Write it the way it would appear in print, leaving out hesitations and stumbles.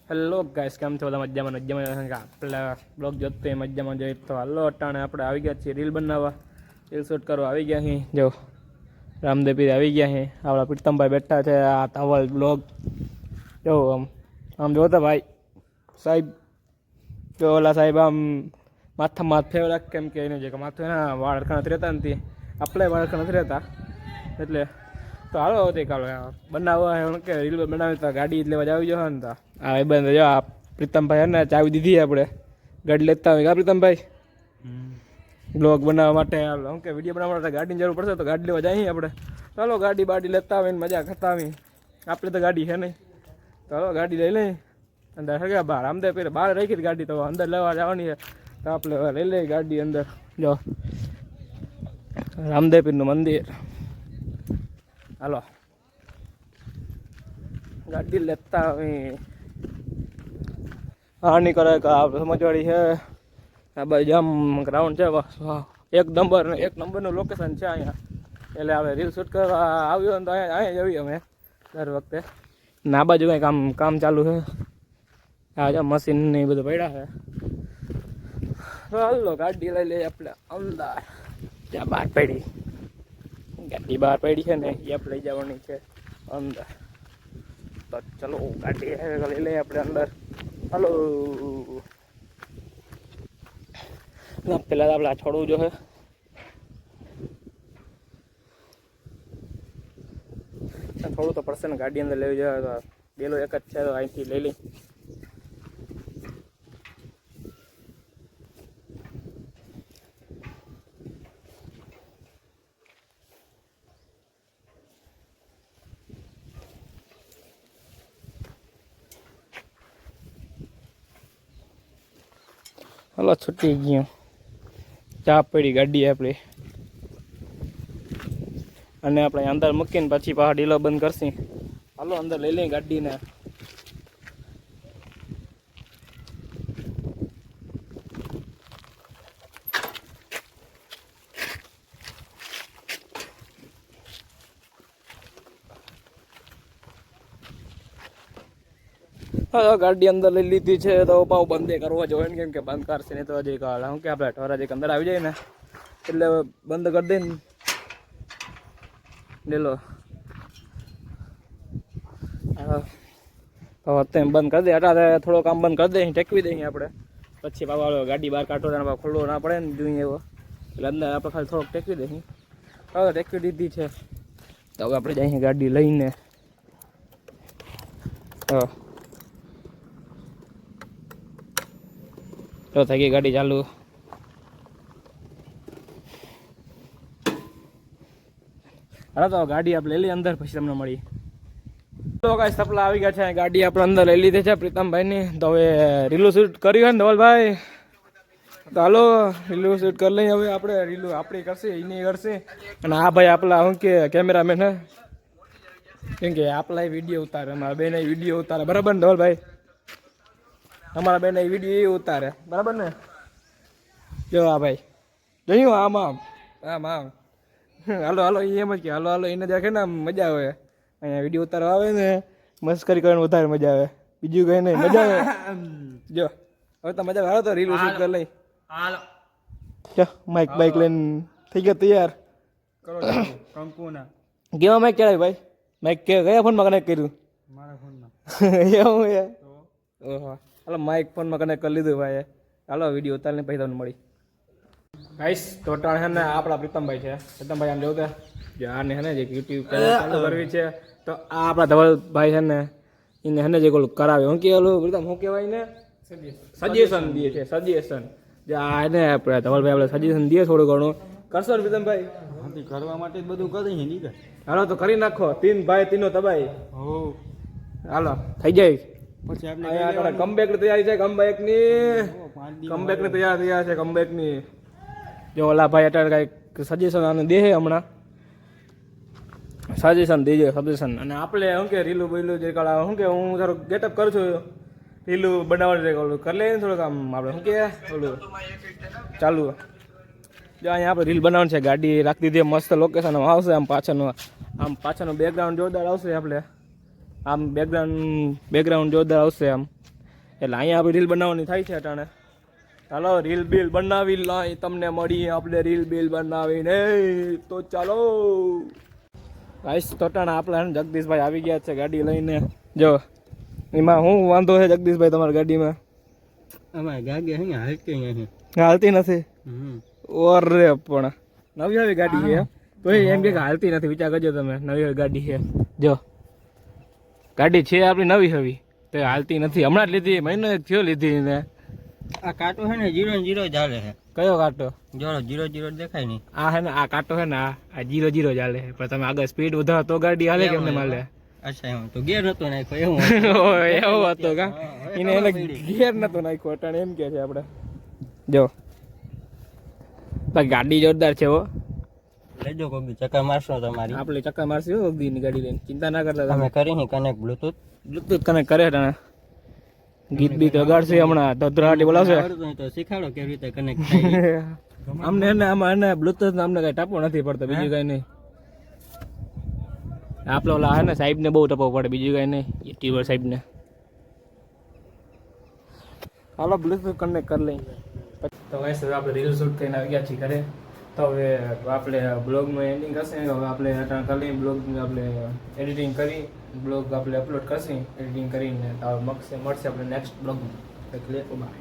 Hello guys, કેમ છો? બધા મજામાં આપણા બ્લોગ જોતો મજામાં જોઈએ તો હાલો અટાણે આપણે આવી ગયા છીએ રીલ બનાવવા, રીલ શૂટ કરવા આવી ગયા છીએ. જો રામદેવપીર આવી ગયા છે, આપણા પ્રીતમભાઈ બેઠા છે. આ ધવલ બ્લોગ જો આમ જોતા ભાઈ સાહેબ, જો ઓલા સાહેબ આમ માથે ફેવરા કેમ કે એને જે માથું એના વાળ અડખા નથી રહેતા નથી, આપણે વાળ અડખા નથી રહેતા એટલે તો હાલો હોતી કાલો બનાવવા એમ કે રીલ બનાવી તો ગાડી લેવા જ આવી જવા ને. તો આ એ બંધ જો આ પ્રીતમભાઈ ને ચાવી દીધી આપણે ગાડી લેતા હોય. કા પ્રીતમભાઈ બ્લોગ બનાવવા માટે શું કે વિડીયો બનાવવા માટે ગાડીની જરૂર પડશે તો ગાડી લેવા જઈએ આપણે. ચાલો ગાડી બાડી લેતા આવીને મજા કરતા આવી. આપણે તો ગાડી છે નહીં, તો હાલો ગાડી લઈ લઈ અંદર સગા બહાર રામદેવપીર બહાર રાખી ગાડી, તો અંદર લેવા જવાની છે તો આપણે લઈ લઈએ ગાડી અંદર. જો રામદેવપીરનું મંદિર, હાલો ગાડી લેતા આવી. હા નહીં કરે કે સમજવાડી છે આ બાજુ આમ ગ્રાઉન્ડ છે. એક નંબરનું લોકેશન છે અહીંયા, એટલે આપણે રીલ શૂટ કરવા આવ્યો ને તો અહીંયા જઈએ અમે દર વખતે. ને આ બાજુ કંઈ કામ ચાલુ છે. આ જો મશીન ને બધું પડ્યા છે. તો હાલો ગાડી લઈ લઈએ આપણે અંદર. ત્યાં બહાર પડી ગાડી બહાર પડી છે ને એ આપણે લઈ જવાની છે અંદર. તો ચલો ગાડી લઈ લઈએ આપણે અંદર. હલો પેલા આપણે છોડવું જો છે. થોડું તો પડશે ને ગાડી અંદર લેવી જોઈએ. તો બેલો એક જ છે તો અહીંથી લઈ લઈ. હલો છૂટી ગયું, ચા પડી ગાડી આપણી. અને આપણે અંદર મૂકીને પછી પાછા ઢીલો બંધ કરશી. હાલો અંદર લઈ લઈએ ગાડીને. હા ગાડી અંદર લઈ લીધી છે તો પાવ બંધ કરવો જોઈએ ને, કેમ કે બંધ કરશે નહીં તો હજી કાળ શું કે આપણે ઠોરા જે અંદર આવી જાય ને એટલે બંધ કરી દઈને લે લો. અત્યારે બંધ કરી દે, અટારે થોડો કામ બંધ કરી દે, ટેકવી દઈએ આપણે. પછી પાછો ગાડી બહાર કાઢો તો ખુલ્લો ના પડે ને જોઈએ એવો, એટલે અંદર આપણે ખાલી થોડોક ટેકવી દઈએ. હવે ટેકવી દીધી છે તો હવે આપણે જઈએ ગાડી લઈને. તો થઈ ગઈ ગાડી ચાલુ. હા તો ગાડી આપણે લઈ લઈએ અંદર, પછી તમને મળી. તો કાંઈ સપલા આવી ગયા છે, ગાડી આપણે અંદર લઈ લીધી છે પ્રીતમભાઈની. તો હવે રીલું શૂટ કર્યું હોય ને ધવલભાઈ, તો હાલો રીલું શૂટ કરી લઈએ. હવે આપણે રીલું આપણી કરશે એની કરશે. અને આ ભાઈ આપણા શું કે કેમેરામેન હે, કેમ કે આપણા વિડીયો ઉતારે, અમારા બેન વિડીયો ઉતારે, બરાબર ને ધવલભાઈ? અમારા બેન વિડીયો એ ઉતારે, બરાબર ને? જો આ ભાઈ જોયું આમ હાલો હાલો એમ જ કે હાલો એને દેખે ને મજા આવે. અહીંયા વિડીયો ઉતારવા આવે ને મસ્કરી કરીને વધારે મજા આવે, બીજું કઈ નહીં મજા આવે. જો હવે તો મજા આવે. તો રીલ શૂટ કરી લઈ. હાલો માઇક બાઇક લઈને થઈ ગયા તૈયાર. કંકુના કેવા માઇક ચડાવી ભાઈ? માઇક કયા ફોનમાં કનેક્ટ કર્યું? મારા ફોનમાં. એવું યાર? ઓહો હાલો માઇક ફોનમાં કનેક્ટ કરી લીધું ભાઈ. હાલો વિડીયો ઉતારીને પછી તમને મળી. ગાઈસ તો ટાણ છે ને આપણા પ્રીતમભાઈ છે. પ્રીતમભાઈ આમ જોતા આને છે ને જે યુટ્યુબ ચેનલ ચાલુ કરવી છે, તો આ આપણા ધવલભાઈ છે ને એને છે ને જે ઓલું કરાવે શું કે ઓલું પ્રીતમ શું કહેવાય ને, સજેશન દે છે. સજેશન જે આ એને આપણે ધવલભાઈ આપણે સજેશન દે થોડું ઘણું. કરશો ને પ્રીતમભાઈ? કરવા માટે બધું કરી નહીં. હાલો તો કરી નાખો. તીન ભાઈ તીનો તબાઈ. હાલો થઈ જાય. પછી આપણે કમબેકની તૈયારી છે. કમબેકની તૈયાર છે. કમબેકની જો ઓલા ભાઈ અત્યારે કાંઈક સજેશન આને દે હમણાં, સજેશન દેજો સજેશન. અને આપણે શું કે રીલું બીલું જે કાળા શું કે હું થોડુંક ગેટઅપ કરું છું, રીલું બનાવવાનું છે ઓલું કરી લઈએ ને થોડુંક આમ આપણે શું કે ઓલું ચાલુ. જો અહીંયા આપણે રીલ બનાવવાનું છે, ગાડી રાખી દીધી મસ્ત લોકેશન આવશે. આમ પાછળનું બેકગ્રાઉન્ડ જોરદાર આવશે. આપણે આમ બેકગ્રાઉન્ડ જોરદાર આવશે. આમ એટલે અહીંયા આપણે રીલ બનાવવાની થાય છે અટાણે. ચાલો રીલ બિલ બનાવી લાય તમને મળીએ આપણે રીલ બિલ બનાવીને. તો ચાલો ગાઈસ તો અટાણે આપણે જગદીશભાઈ આવી ગયા છે ગાડી લઈને. જો એમાં શું વાંધો છે જગદીશભાઈ તમારી ગાડીમાં? અમારે ગાડી અહીંયા હાલતી નથી. હાલતી નથી? ઓરે પણ નવી આવી ગાડી છે તો એમ કે હાલતી નથી. વિચાર કરજો તમે, નવી આવી ગાડી છે. જો ગાડી છે આપણી નવી હવી તો હાલતી નથી. હમણાં જ લીધી, મહિનો એક થયો લીધી ને. આ કાંટો છે ને 0-0 ચાલે છે. કયો કાંટો? જો 0-0 દેખાય નહીં. આ છે ને આ કાંટો છે ને આ 0-0 ચાલે છે. પણ તમે આગળ સ્પીડ વધારો તો ગાડી હાલે કેમને માલે? અચ્છા એમ તો ગેર નતો નાખ્યો એવું. એવો હતો કા? એને ગેર નતો નાખ્યો અટાણે એમ કે છે આપણે. જો ગાડી જોરદાર છે હો. લેજો કોબી ચક્કર મારશો તમારી. આપણે ચક્કર મારશું હો ની ગાડી લઈને, ચિંતા ના કરતા. તમે કરી નહીં કનેક્ટ બ્લૂટૂથ કનેક્ટ કરે તને. ગીત બીત વગાડશે હમણાં, ધધરાટી બોલાવશે. તો શીખાડો કેવી રીતે કનેક્ટ થાય. અમને એને આમાં એને બ્લૂટૂથ અમને કઈ ટાપો નથી પડતો, બીજું કઈ નહીં. આપણે ઓલા હે ને સાહેબ ને બહુ ટપો પડે, બીજું કઈ નહીં. યુટ્યુબર સાહેબ ને. હાલો બ્લૂટૂથ કનેક્ટ કરી લઈ. તો વૈસે આપણે રીલ શૂટ કરીને આવી ગયા છીએ ઘરે. તો હવે આપણે બ્લોગનું એન્ડિંગ કરશે. હવે આપણે અટાણ કરી બ્લોગ આપણે એડિટિંગ કરી બ્લોગ આપણે અપલોડ કરશે. એડિટિંગ કરીને મળશે આપણે નેક્સ્ટ બ્લોગમાં. એટલે બાય.